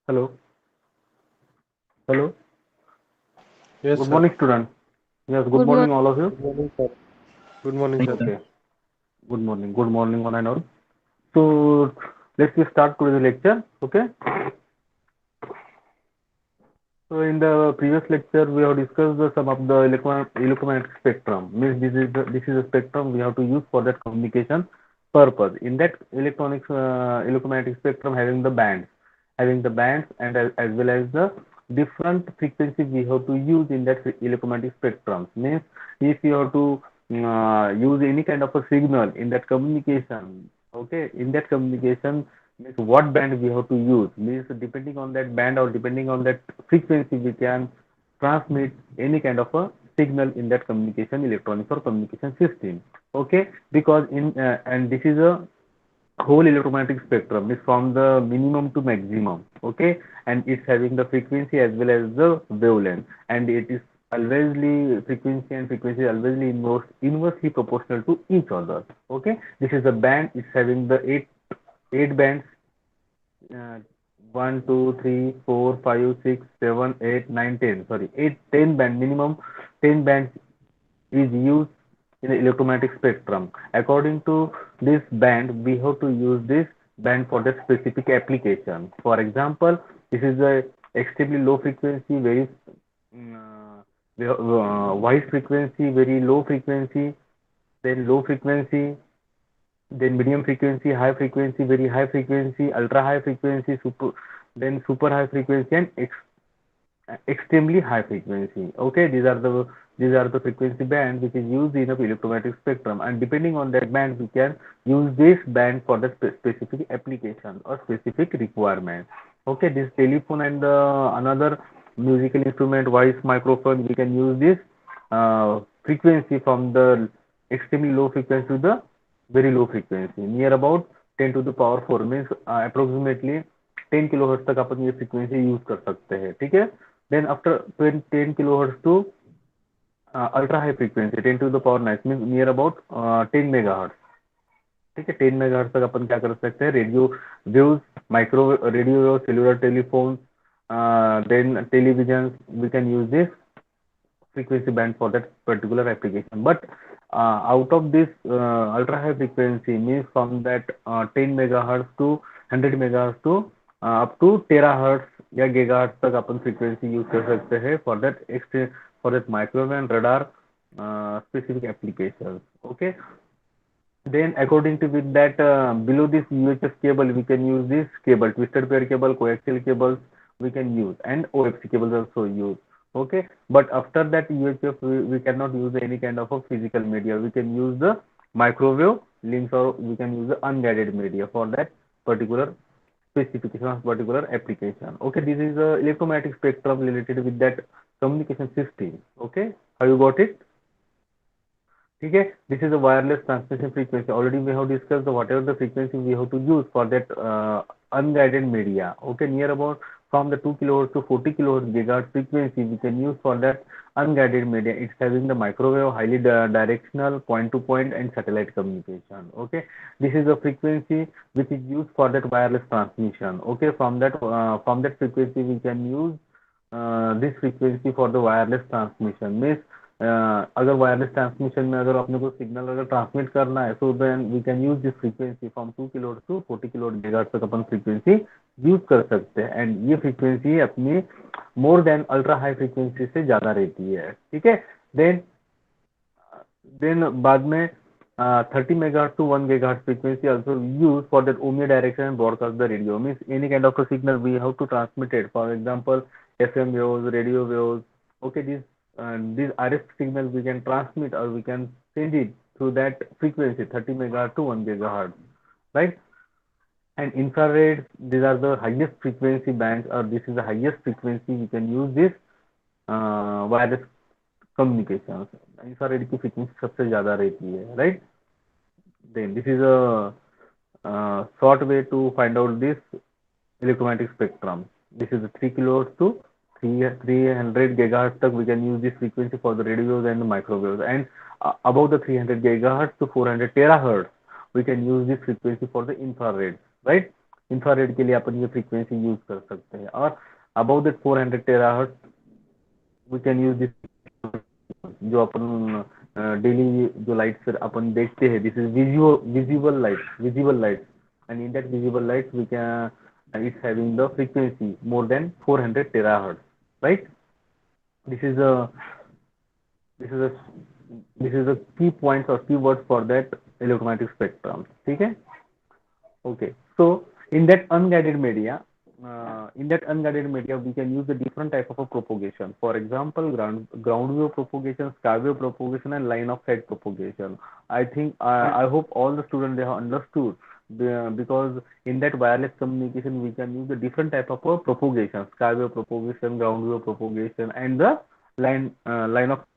Hello. Hello. Yes, Good sir. morning, student. Yes, good Good morning. morning, all of you. Good morning, sir. Good morning, sir. Okay. Good morning. Good morning, one and all. So let's just start today's lecture. Okay. So in the previous lecture, we have discussed some of the electromagnetic spectrum. Means this is a spectrum we have to use for that communication purpose. In that electromagnetic spectrum, having the bands and as well as the different frequencies we have to use in that electromagnetic spectrum. Means if you have to use any kind of a signal in that communication, okay, in that communication means what band we have to use, means depending on that band or depending on that frequency we can transmit any kind of a signal in that communication electronics or communication system. Okay, because in and this is a whole electromagnetic spectrum is from the minimum to maximum. Okay, and it's having the frequency as well as the wavelength, and it is alwaysly frequency alwaysly inversely proportional to each other. Okay, this is a band. It's having the eight bands, uh, 1, 2, 3, 4, 5, 6, 7, 8, 9, 10. Sorry, 8, 10 band minimum 10 bands is used in the electromagnetic spectrum. According to this band, we have to use this band for the specific application. For example, this is a extremely low frequency, very wide frequency, very low frequency, then low frequency, then medium frequency, high frequency, very high frequency, ultra high frequency, super high frequency, and extremely high frequency. Okay, these are the frequency band which is used in a electromagnetic spectrum, and depending on that band, we can use this band for the specific application or specific requirement. Okay, this telephone and another musical instrument, voice microphone, we can use this frequency from the extremely low frequency to the very low frequency, near about 10 to the power 4, means approximately 10 kilohertz तक अपन ये frequency use कर सकते हैं. ठीक है. Then after 10 kilohertz to ultra high frequency 10 to the power 9 means near about 10 megahertz. ठीक है. 10 megahertz तक अपन क्या कर सकते हैं, radio waves, micro radio wave, cellular telephone, then television, we can use this frequency band for that particular application. But out of this ultra high frequency means from that 10 megahertz to 100 megahertz to up to terahertz या gigahertz तक अपन frequency use कर सकते हैं for that microwave and radar specific applications. Okay, then according to with that below this UHF cable we can use this cable, twisted pair cable, coaxial cables we can use, and OFC cables also use. Okay, but after that UHF we cannot use any kind of a physical media. We can use the microwave links, or we can use the unguided media for that particular specification of particular application. Okay, this is the electromagnetic spectrum related with that communication system. Okay, have you got it? ठीक है. This is a wireless transmission frequency. Already we have discussed whatever the frequency we have to use for that unguided media. Okay, near about from the 2 kilohertz to 40 kilohertz gigahertz frequency we can use for that unguided media. It's having the microwave, highly directional, point to point, and satellite communication. Okay, this is the frequency which is used for that wireless transmission. Okay, from that frequency we can use this frequency for the wireless transmission. Means अगर wireless transmission में अगर अपने को signal अगर transmit करना है, so then we can use this frequency from 2 kilohertz to 40 kilohertz gigahertz तक अपन फ्रीक्वेंसी यूज कर सकते हैं. एंड ये फ्रीक्वेंसी अपनी more than ultra high frequency से ज्यादा रहती है. ठीक है. देन देन बाद में 30 megahertz to 1 gigahertz frequency also used for that omnidirectional and broadcast the radio. Means any kind of a signal we have to transmit it. For example, FM waves, radio waves. Okay, these RF signals we can transmit or we can send it through that frequency 30 megahertz to 1 gigahertz, right? And infrared, these are the highest frequency bands, or this is the highest frequency we can use this wireless communications. Infrared की frequency सबसे ज्यादा रहती है, right? Then this is a short way to find out this electromagnetic spectrum. This is a 3 kilohertz to 300 gigahertz tak we can use this frequency for the radios and the microwaves, and above the 300 gigahertz to 400 terahertz we can use this frequency for the infrared, right? Infrared के लिए अपन ये frequency use कर सकते हैं। और above that 400 terahertz we can use this, जो अपन daily जो लाइट फिर अपन देखते हैं, this is visible light and in that visible light we can it's having the frequency more than 400 terahertz, right. This is a this is a this is a key points or keywords for that electromagnetic spectrum, ठीक है। Okay, so in that unguided media, we can use the different type of a propagation. For example, ground wave propagation, sky wave propagation, and line of sight propagation. I think I hope all the students they have understood because in that wireless communication we can use the different type of propagation, sky wave propagation, ground wave propagation, and the line of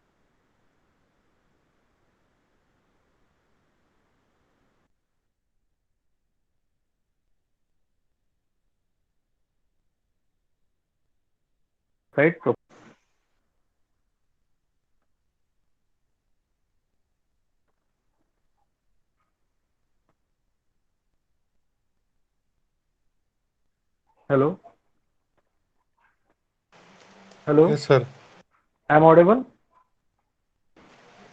sight. Hello, hello, Yes, sir. I'm audible.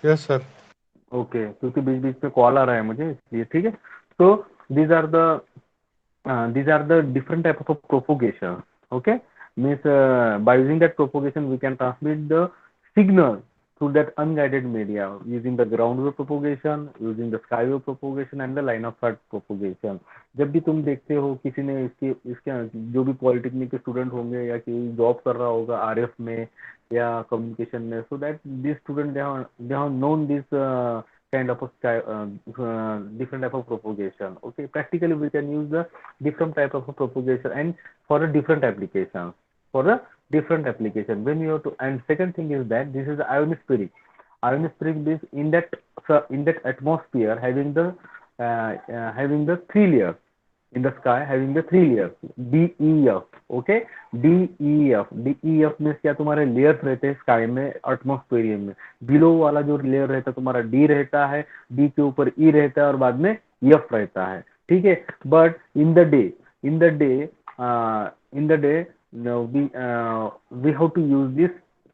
Yes, sir. Okay, क्योंकि बीच बीच में call आ रहा है मुझे इसलिए, ठीक है। तो these are the these are the different type of propagation. Okay, means by using that propagation we can transmit the signal through that unguided media using the ground wave propagation, using the sky wave propagation and the line of sight propagation. जब भी तुम देखते हो किसी ने इसके इसके जो भी पॉलिटेक्निक के स्टूडेंट होंगे या कोई जॉब कर रहा होगा आरएफ में या कम्युनिकेशन में, so that these students they have known this kind of a different type of propagation. Okay, practically we can use the different type of propagation and for a different application, for a different application when you have to. And second thing is that this is ionospheric is in that atmosphere having the three layers in the sky, having the three layers DEF. Okay, DEF में क्या तुम्हारे layers रहते हैं sky में एटमॉस्फेरियम में। Below वाला जो layer रहता है तुम्हारा डी रहता है, डी के ऊपर ई रहता है और बाद में एफ रहता है, ठीक है। But in the day in the day we have to use this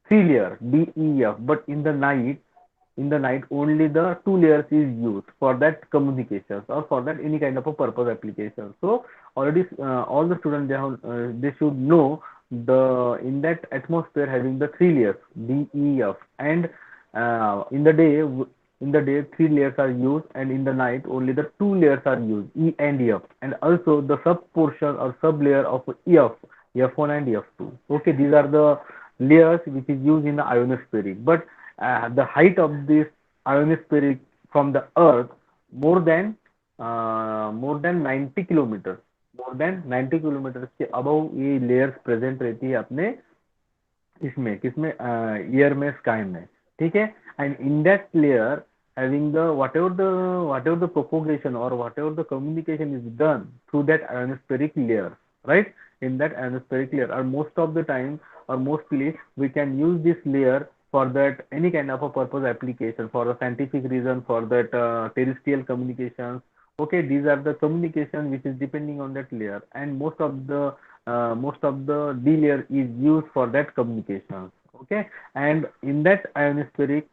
three layer DEF, but in the night only the two layers is used for that communications or for that any kind of a purpose application. So already all the students they should know the in that atmosphere having the three layers DEF, and in the day three layers are used, and in the night only the two layers are used E and F, and also the sub portion or sub layer of F, F1 and F2. Okay, these are the layers which is used in the ionospheric. But the height of this ionospheric from the earth more than 90 kilometre, more than 90 kilometre के above ये layers present रहती है अपने इसमें किसमें year में sky में, ठीक है। And in that layer having the whatever the propagation or whatever the communication is done through that ionospheric layer, right, in that ionospheric layer, or most of the time or mostly we can use this layer for that any kind of a purpose application, for a scientific reason, for that terrestrial communications. Okay, these are the communication which is depending on that layer, and most of the D layer is used for that communication. Okay, and in that ionospheric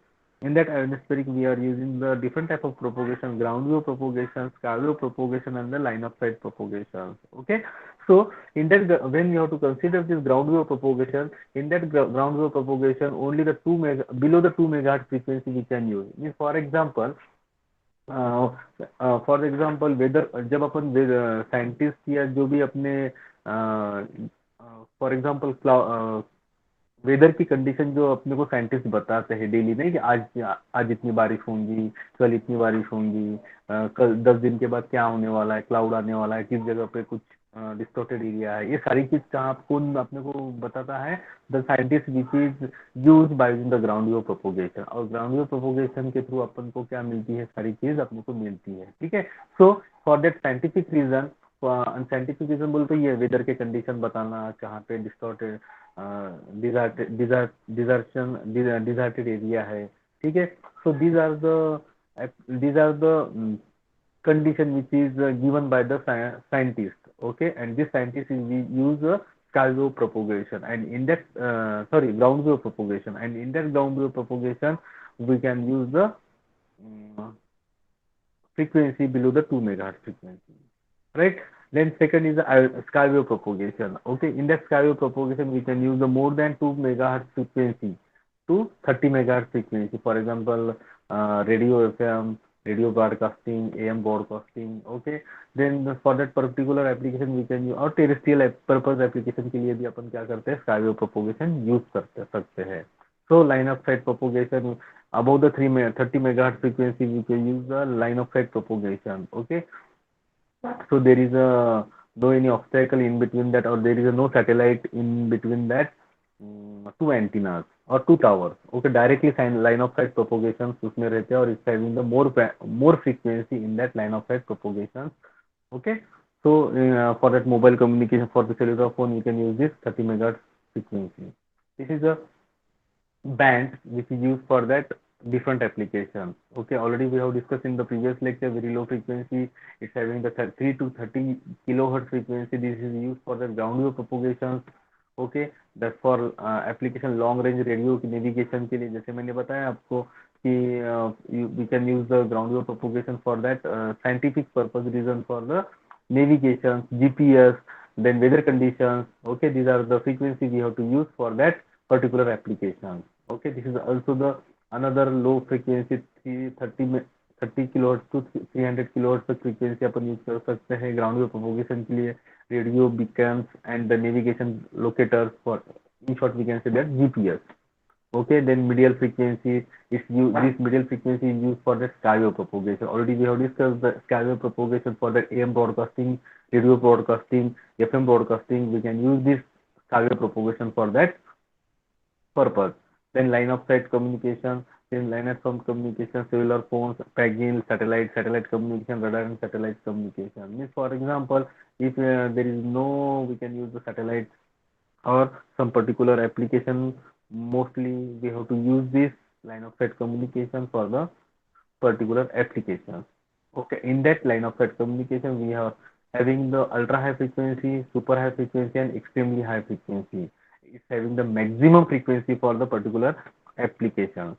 we are using the different type of propagation: ground wave propagation, sky wave propagation, and the line of sight propagation. Okay, so in that when you have to consider this ground wave propagation, in that ground wave propagation only the below the 2 megahertz frequency we can use. Means for example weather, जब अपन scientist या जो भी अपने for example weather की condition जो अपने को साइंटिस्ट बताते हैं डेली, नहीं कि आज इतनी बारिश होंगी, कल इतनी बारिश होंगी, कल 10 दिन के बाद क्या होने वाला है, क्लाउड आने वाला है, किस जगह पे कुछ डिस्टॉर्टेड एरिया है, ये सारी चीज कहाँ कौन अपने को बताता है? The scientist which is use by using the ground wave propagation. और ग्राउंड वेव प्रोपोगेशन के थ्रू अपन को क्या मिलती है? सारी चीज अपने को मिलती है, ठीक है। So for that scientific reason, scientific reason बोलते ये वेदर के कंडीशन बताना, कहाँ पे डिस्टॉर्टेड डिजर्टेड एरिया है, ठीक है। सो these are the condition which is given by the scientist Okay, and this scientists we use sky wave propagation and index ground wave propagation, and in that ground wave propagation we can use the mm, frequency below the 2 megahertz frequency, right? Then second is the sky wave propagation. Okay, in that sky wave propagation we can use the more than 2 megahertz frequency to 30 megahertz frequency. For example, radio FM, radio broadcasting, AM broadcasting. Okay, then for that particular application we can use, और terrestrial purpose application के लिए भी अपन क्या करते हैं, sky wave propagation use करते सकते हैं. So line of sight propagation above the 30 megahertz frequency we can use the line of sight propagation. Okay, so there is a no any obstacle in between that, or there is a no satellite in between that, two antennas or two towers. Okay, directly line of sight propagations उसमें रहते हैं और it's having the more frequency in that line of sight propagations. Okay, so for that mobile communication, for the cellular phone you can use this 30 megahertz frequency. This is a band which is used for that different applications. Okay, already we have discussed in the previous lecture, very low frequency, it's having the 3 to 30 kilohertz frequency. This is used for the ground wave propagations. Okay, that's for application long range radio की navigation के लिए, जैसे मैंने बताया आपको कि we can use the ground wave propagation for that scientific purpose reason, for the navigation, GPS, then weather conditions. Okay, these are the frequency we have to use for that particular application. Okay, this is also the another low frequency 30 kilohertz to 300 kilohertz तक frequency अपन use कर सकते हैं ground wave propagation के लिए, radio beacons and the navigation locators, for in short we can say that GPS. Okay, then medial frequency is used, this medial frequency is used for the sky wave propagation. Already we have discussed the sky wave propagation for the AM broadcasting, radio broadcasting, FM broadcasting. We can use this sky wave propagation for that purpose. Then line of sight communication, then line of sight communication, cellular phones, paging, satellite communication, radar and satellite communication. Means for example, if there is no, we can use the satellite or some particular application, mostly we have to use this line of sight communication for the particular application. Okay, in that line of sight communication we are having the ultra high frequency, super high frequency and extremely high frequency. It's having the maximum frequency for the particular application.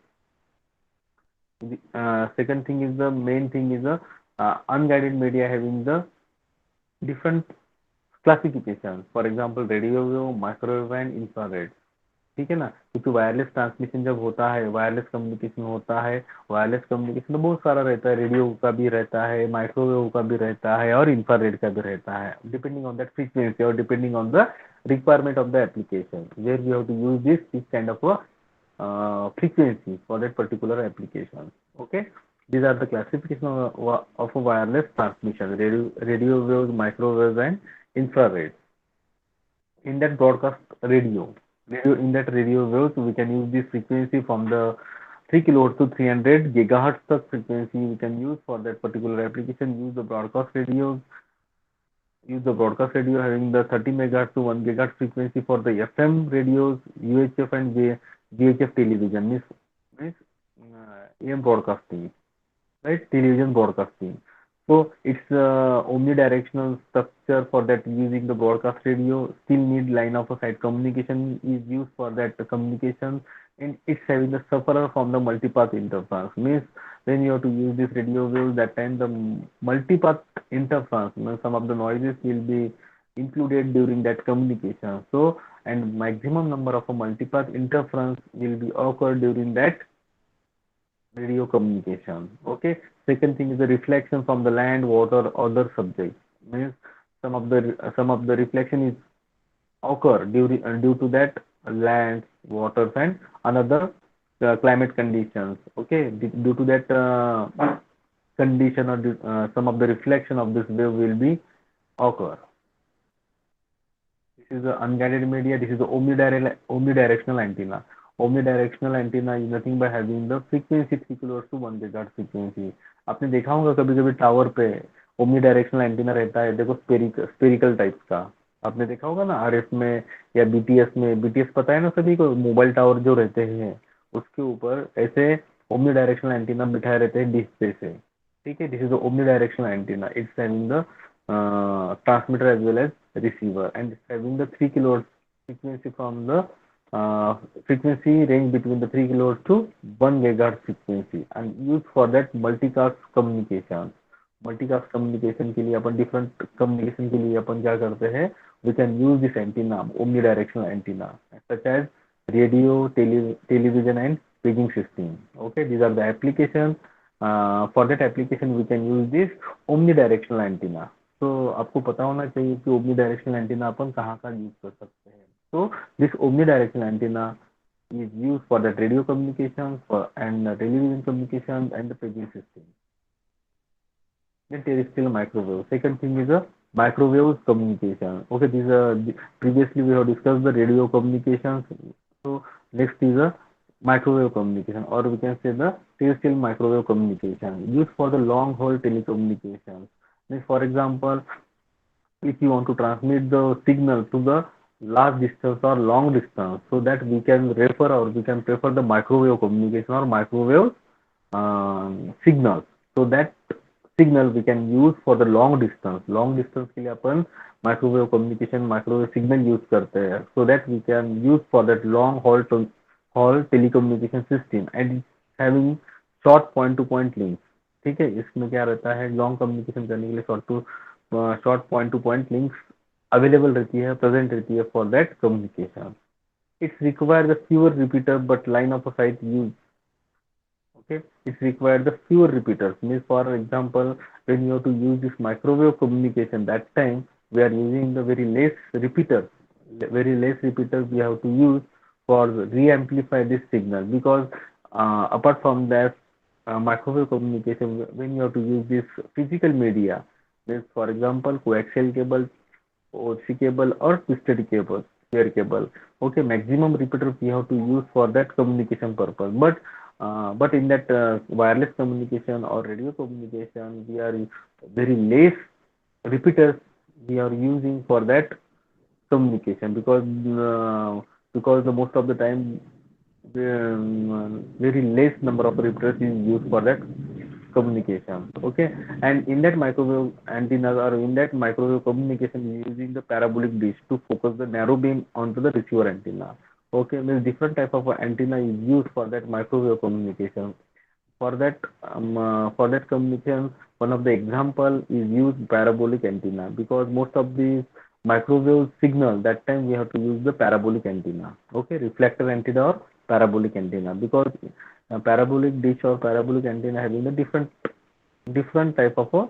The second thing is the main thing is the unguided media having the different classifications. For example, radio wave, microwave and infrared. ठीक है ना, क्योंकि wireless transmission जब होता है, wireless communication होता है, wireless communication तो बहुत सारा रहता है, रेडियो का भी रहता है, माइक्रोवेव का भी रहता है और इंफ्रारेड का भी रहता है, डिपेंडिंग ऑन दैट फ्रीक्वेंसी और depending on the requirement of the application, where we have to use this kind of a frequency for that particular application. Okay, these are the classification of a wireless transmission: radio waves, microwaves and infrared. In that broadcast in that radio waves we can use this frequency from the 3 kilohertz to 300 gigahertz tak frequency we can use for that particular application. Use the broadcast radio having the 30 megahertz to 1 gigahertz frequency for the FM radios, UHF and VHF television, means AM broadcasting, right? Television broadcasting. So it's omnidirectional structure for that, using the broadcast radio. Still need line of sight communication is used for that communication, and it's having the sufferer from the multipath interference. Means when you have to use this radio wave, that time the multipath interference, some of the noises will be included during that communication. So, and maximum number of a multipath interference will be occurred during that radio communication. Okay, second thing is the reflection from the land, water, other subjects. Means some of the reflection is occur due to that land, water and another climate conditions. Okay, due to that condition or some of the reflection of this wave will be occur. This is the unguided media. This is the omnidirectional antenna. Omnidirectional antenna is nothing but having the frequency 3 kilohertz to 1 gigahertz frequency. आपने देखा होगा कभी कभी tower पे omnidirectional antenna रहता है, देखो spherical type का, आपने देखा होगा ना आरएफ में या बीटीएस में. बीटीएस पता है ना सभी को, मोबाइल टावर जो रहते हैं उसके ऊपर ऐसे omnidirectional एंटीना बिठाए रहते हैं डिश पे से. ठीक है, this is the omnidirectional antenna. It's having the transmitter as well as receiver, and it's having the 3 kilohertz frequency from the frequency range between the 3 kilohertz to 1 gigahertz frequency, and used for that multicast communication. Multicast communication के लिए अपन different communication के लिए अपन क्या करते हैं, we can use this antenna, omnidirectional antenna, such as radio, television and paging system. Okay, these are the applications. For that application we can use this omnidirectional antenna. तो आपको पता होना चाहिए कि omnidirectional antenna अपन कहाँ का यूज कर सकते हैं. So this omnidirectional antenna is used for the radio communication and television communication and the paging system. Then terrestrial microwave. Second thing is a microwave communication. Okay, these are previously we have discussed the radio communications. So next is a microwave communication, or we can say the terrestrial microwave communication, used for the long haul telecommunications. Means for example, if you want to transmit the signal to the large distance or long distance, so that we can refer or we can prefer the microwave communication or microwave signals. So that signal we can use for the long distance के लिए अपन microwave communication, microwave signal use करते हैं, so that we can use for that long haul telecommunication system, and having short point to point links. ठीक है, इसमें क्या रहता है, लॉन्ग कम्युनिकेशन करने के लिए short point two point links available रहती है, प्रेजेंट रहती है for that communication. It's require the fewer repeater but line of site use. Okay, it's required the fewer repeaters. Means for example, when you have to use this microwave communication, that time we are using the very less repeaters. Very less repeaters we have to use for re-amplify this signal, because apart from that microwave communication, when you have to use this physical media, means for example coaxial cable, OC cable or twisted cable, pair cable. Okay, maximum repeaters we have to use for that communication purpose. But in that wireless communication or radio communication, we are very less repeaters we are using for that communication, because the most of the time very less number of repeaters is used for that communication. Okay, and in that microwave antennas or in that microwave communication, using the parabolic dish to focus the narrow beam onto the receiver antenna. Okay, means different type of antenna is used for that microwave communication. For that communication, one of the example is used parabolic antenna, because most of these microwave signal, that time we have to use the parabolic antenna. Okay, reflector antenna or parabolic antenna, because parabolic dish or parabolic antenna having the different type of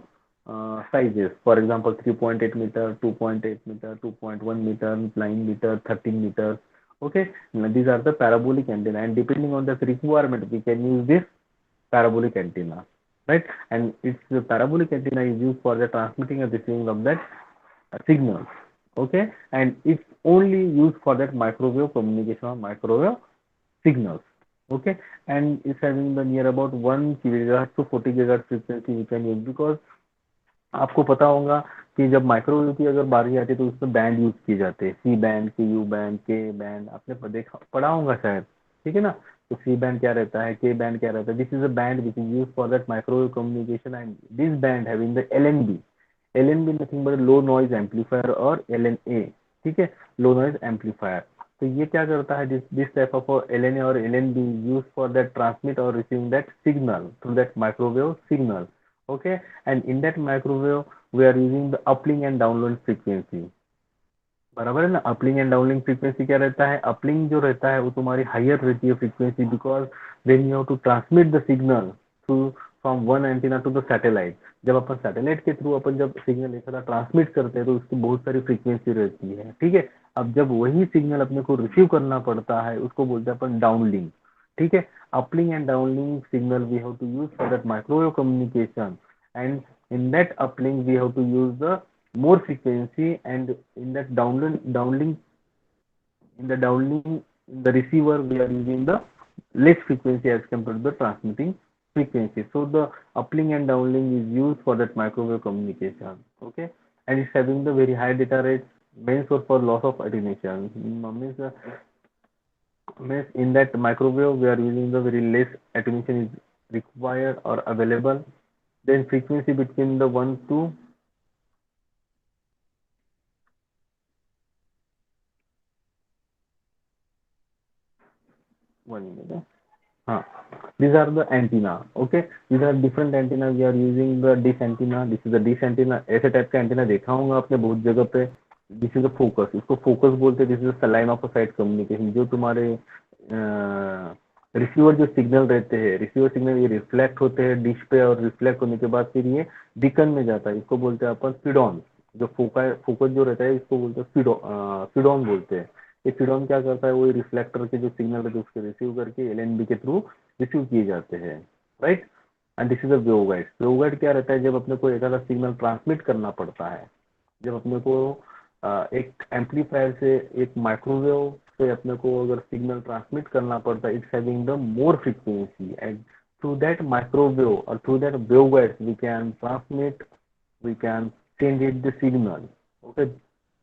sizes. For example, 3.8 meter, 2.8 meter, 2.1 meter, 9 meter, 13 meters. Okay, now these are the parabolic antenna, and depending on the requirement we can use this parabolic antenna, right? And it's the parabolic antenna is used for the transmitting and receiving of that signals. Okay, and it's only used for that microwave communication or microwave signals. Okay, and it's having the near about 1 gigahertz to 40 gigahertz frequency we can use, because आपको पता होगा कि जब microwave की अगर बारी आती है तो उसमें बैंड यूज किए जाते हैं, सी बैंड, के यू बैंड, के बैंड, आपने देखा पढ़ा होगा शायद. ठीक है ना. तो सी बैंड क्या रहता है, के बैंड क्या रहता है. This is a band which is use for that microwave communication, and this band having the L N B nothing but low noise amplifier और एल एन ए. ठीक है, लो नॉइज एम्पलीफायर. तो ये क्या करता है, this type of L N A और L N B use for that transmit और receiving that signal through that microwave signal. Okay, and in that microwave we are using the uplink and downlink frequency. बराबर है ना. Uplink and downlink frequency क्या रहता है, uplink जो रहता है वो तुम्हारी हायर रहती है frequency, because then you have to transmit the signal through from one antenna to the satellite. जब अपन सैटेलाइट के थ्रू अपन जब सिग्नल एक साथ ट्रांसमिट करते हैं तो उसकी बहुत सारी फ्रीक्वेंसी रहती है. ठीक है, अब जब वही सिग्नल अपने को रिसीव करना पड़ता है उसको बोलते हैं अपन डाउनलिंक. ठीक है, uplink and downlink signal we have to use for that microwave communication, and in that uplink we have to use the more frequency, and in that downlink in the receiver we are using the less frequency as compared to the transmitting frequency. So the uplink and downlink is used for that microwave communication. Okay, and it's having the very high data rates, means for loss of attenuation. Means in that microwave we are using the very less attenuation is required or available. Then frequency between the 1 to 1 minute. हाँ, these are the antenna. Okay, these are different antenna. We are using the dish antenna. This is the dish antenna. ऐसे type का antenna देखा होगा आपने बहुत जगह पे. This is the focus, इसको फोकस बोलते हैं. This is the line of site communication. जो तुम्हारे रिसीवर जो सिग्नल रहते हैं, रिसीवर सिग्नल ये रिफ्लेक्ट होते हैं डिश पे, और रिफ्लेक्ट होने के बाद फिर ये बीकन में जाता है. इसको बोलते हैं अपन फिडॉन. जो फोकस जो रहता है इसको बोलते हैं फिडॉन बोलते हैं. ये फिडॉन क्या करता है, वो रिफ्लेक्टर के जो सिग्नल रहते हैं उसके रिसीव करके एलएनबी के थ्रू रिसीव किए जाते हैं. Right. And this is a waveguide. Waveguide क्या रहता है, जब अपने को एक आधा सिग्नल ट्रांसमिट करना पड़ता है, जब अपने को एक एम्पलीफायर से एक माइक्रोवेव से अपने को अगर सिग्नल ट्रांसमिट करना पड़ता है, it's having the more frequency, and through that microwave और through that waveguides we can transmit, we can change it the signal. Okay,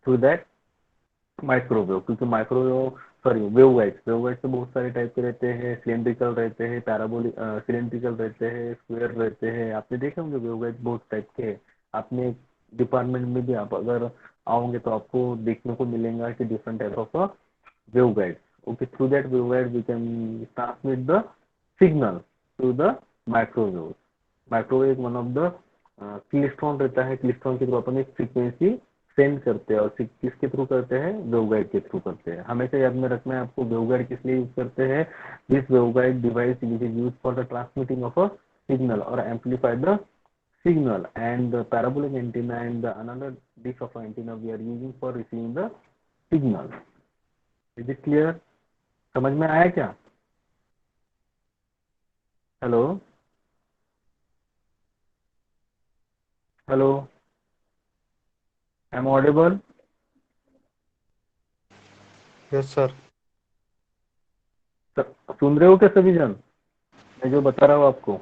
through that microwave. क्योंकि माइक्रोवेव सॉरी वेवगाइड्स तो बहुत सारे टाइप के रहते हैं. सिलेंड्रिकल रहते हैं, पैराबोलिक सिलेंड्रिकल रहते हैं, स्क्वायर रहते हैं. आपने देखे होंगे वेवगाइड्स बहुत टाइप के हैं. आपने डिपार्टमेंट में भी आप अगर आओगे तो आपको देखने को मिलेगा कि different type of waveguides. Okay, through that waveguide we can transmit the signal through the microwave. Microwave one of the klystron रहता है. क्लिस्ट्रॉन के थ्रू अपन एक फ्रीक्वेंसी सेंड करते हैं, और किसके थ्रू करते हैं, वेवगाइड के थ्रू करते हैं. हमेशा याद में रखना है आपको वेवगाइड किस लिए यूज करते हैं. This waveguide device which is use for the transmitting of a signal और amplify the signal, and the parabolic antenna and the another dish of antenna we are using for receiving the signal. Is it clear? समझ में आया क्या? Hello hello, am I audible? Yes sir. सुन रहे हो क्या सभी जन, मैं जो बता रहा हूँ आपको?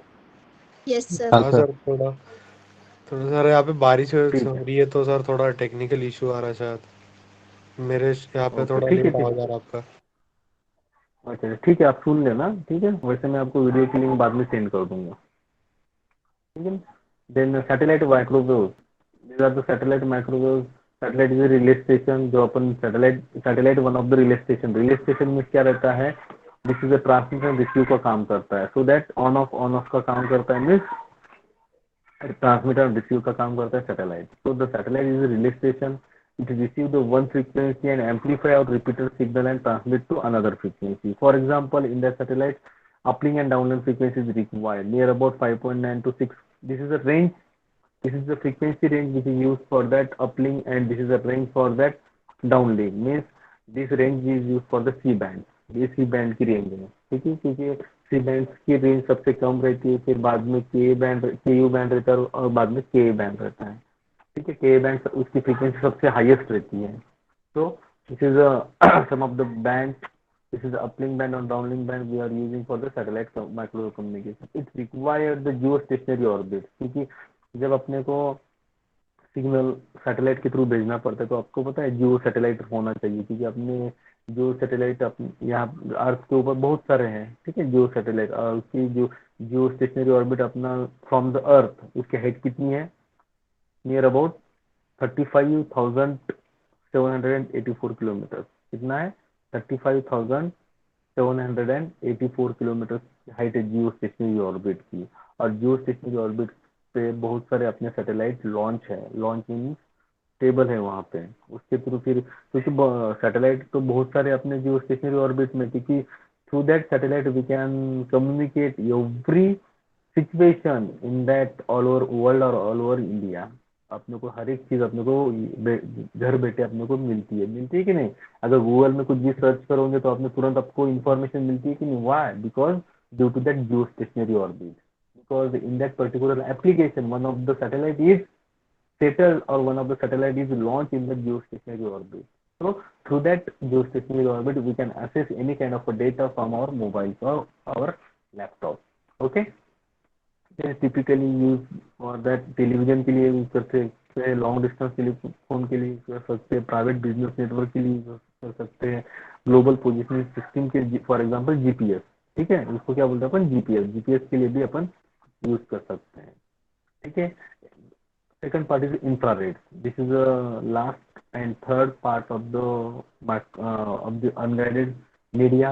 Yes sir. हाँ सर, थोड़ा थोड़ा सर यहाँ पे बारिश हो ठीक है. रही है तो सर थोड़ा टेक्निकल इशू आ रहा है शायद. मेरे यहाँ पे ओके, थोड़ा ठीक है लेट ठीक आवाज आ रहा है आपका. अच्छा ठीक है, आप सुन लेना. ठीक है, वैसे मैं आपको वीडियो की लिंक बाद में सेंड कर दूंगा. ठीक है. Then satellite microwave. these are the satellite microwave. Satellite is relay station. जो अपन satellite one of the relay station में क्या रहता है, this is a transmission receive का काम करता है. सो दैट ऑन ऑफ का काम करता है, मीन्स ट्रांसमीटर रिसीव का काम करता है सैटेलाइट. तो the satellite is relay station. It receive the one frequency and amplify और repeated signal and transmit to another frequency. For example in the satellite uplink and downlink frequency is required near about 5.9 to 6. This is a range. This is the frequency range which is used for that uplink, and this is a range for that downlink. Means this range is used for the C band. ये C band की range है. ठीक है, क्योंकि C band की range सबसे कम रहती है, फिर बाद में KU बैंड रहता है, और बाद में K बैंड रहता है. ठीक है, K बैंड उसकी फ्रीक्वेंसी सबसे हाईएस्ट रहती है. तो this is some of the band. This is the uplink band and downlink band we are using for the satellite microwave communication. It requires the geostationary orbit. क्योंकि जब अपने को signal satellite के through भेजना पड़ता है तो आपको पता है जियो सैटेलाइट होना चाहिए, क्योंकि अपने जो सैटेलाइट यहाँ अर्थ के ऊपर बहुत सारे हैं. ठीक है, जियो सैटेलाइट, और उसकी जो जियो स्टेशनरी ऑर्बिट अपना फ्रॉम द अर्थ, उसकी हाइट कितनी है, नियर अबाउट 35,784 किलोमीटर. कितना है, 35,784 किलोमीटर हाइट है जियो स्टेशनरी ऑर्बिट की. और जियो स्टेशनरी ऑर्बिट पे बहुत सारे अपने सैटेलाइट लॉन्च है. लॉन्च मीन स्टेबल है वहाँ पे. उसके थ्रू फिर, क्योंकि सैटेलाइट तो बहुत सारे अपने जियो स्टेशनरी ऑर्बिट में, क्योंकि through that satellite we can communicate every situation in that all over world और ऑल ओवर इंडिया. अपने को हर एक चीज अपने को घर बैठे अपने को मिलती है कि नहीं. अगर गूगल में कुछ भी सर्च करोगे तो आपने तुरंत आपको इन्फॉर्मेशन मिलती है कि नहीं. Why? Because due to that geostationary orbit. Because in that particular application, one of the satellite is settled, or one of the satellite is launched in the geostationary orbit. So through that geostationary orbit, we can access any kind of a data from our mobiles or our laptop. Okay. They typically use for that television के लिए use करते हैं, long distance telephone के लिए use कर सकते हैं, private business network के लिए यूज कर सकते हैं, ग्लोबल पोजिशनिंग सिस्टम के, फॉर एग्जांपल जीपीएस. ठीक है, इसको क्या बोलते हैं अपन, जीपीएस के लिए भी अपन यूज कर सकते हैं. ठीक है. Second part is infrared. This is the last and third part of the unguided media.